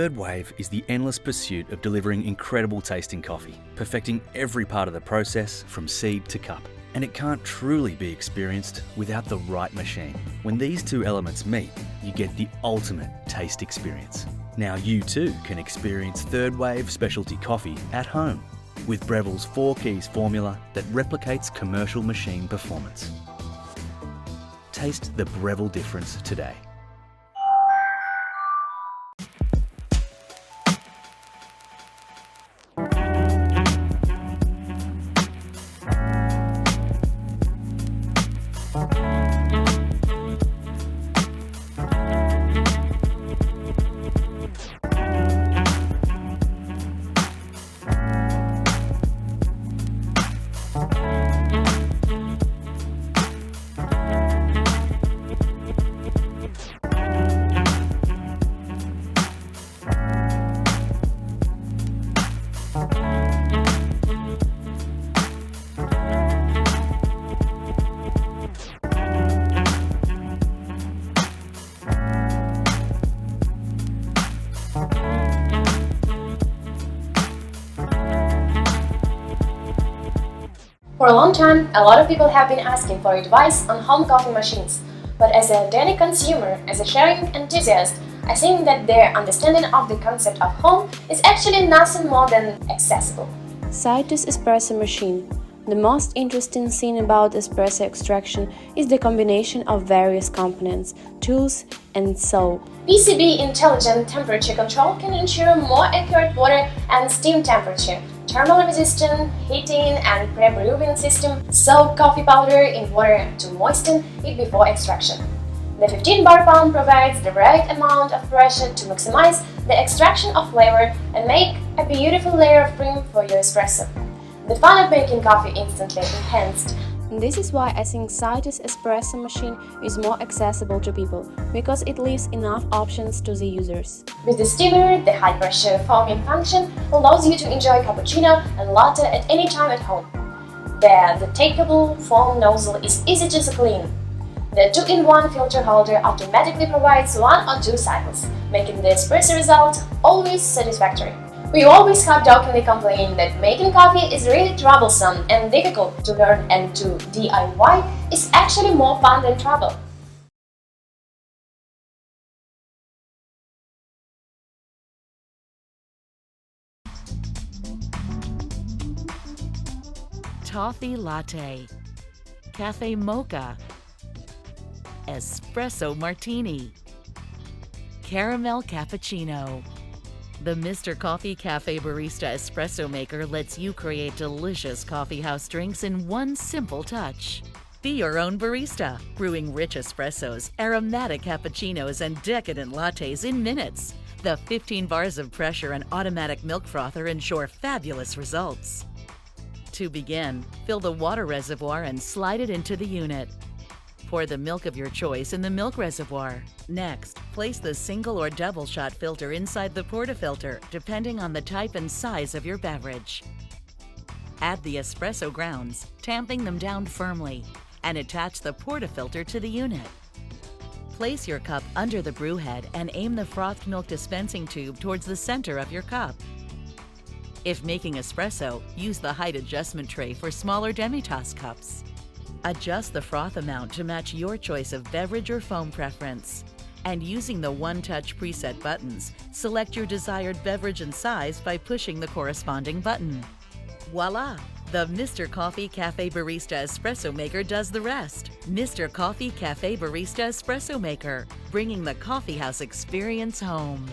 third wave is the endless pursuit of delivering incredible tasting coffee, perfecting every part of the process from seed to cup. And it can't truly be experienced without the right machine. When these two elements meet, you get the ultimate taste experience. Now you too can experience third wave specialty coffee at home with Breville's 4 keys formula that replicates commercial machine performance. Taste the Breville difference today. For a long time, a lot of people have been asking for advice on home coffee machines, but as a daily consumer, as a sharing enthusiast, I think that their understanding of the concept of home is actually nothing more than accessible. Citus espresso machine. The most interesting thing about espresso extraction is the combination of various components, tools, and so. PCB intelligent temperature control can ensure more accurate water and steam temperature, thermal resistant heating and pre-brewing system, soak coffee powder in water to moisten it before extraction. The 15 bar pump provides the right amount of pressure to maximize the extraction of flavor and make a beautiful layer of cream for your espresso. The fun of making coffee instantly enhanced. This is why I think Citus espresso machine is more accessible to people, because it leaves enough options to the users. With the steamer, the high-pressure foaming function allows you to enjoy cappuccino and latte at any time at home. The takeable foam nozzle is easy to clean. The 2-in-1 filter holder automatically provides 1 or 2 cycles, making the espresso result always satisfactory. We always have jokingly complained that making coffee is really troublesome and difficult to learn, and to DIY is actually more fun than trouble. Toffee latte, cafe mocha, espresso martini, caramel cappuccino. The Mr. Coffee Cafe Barista Espresso Maker lets you create delicious coffeehouse drinks in one simple touch. Be your own barista, brewing rich espressos, aromatic cappuccinos, and decadent lattes in minutes. The 15 bars of pressure and automatic milk frother ensure fabulous results. To begin, fill the water reservoir and slide it into the unit. Pour the milk of your choice in the milk reservoir. Next, place the single or double shot filter inside the portafilter, depending on the type and size of your beverage. Add the espresso grounds, tamping them down firmly, and attach the portafilter to the unit. Place your cup under the brew head and aim the frothed milk dispensing tube towards the center of your cup. If making espresso, use the height adjustment tray for smaller demi-tasse cups. Adjust the froth amount to match your choice of beverage or foam preference. And using the one-touch preset buttons, select your desired beverage and size by pushing the corresponding button. Voila! The Mr. Coffee Cafe Barista Espresso Maker does the rest. Mr. Coffee Cafe Barista Espresso Maker, bringing the coffeehouse experience home.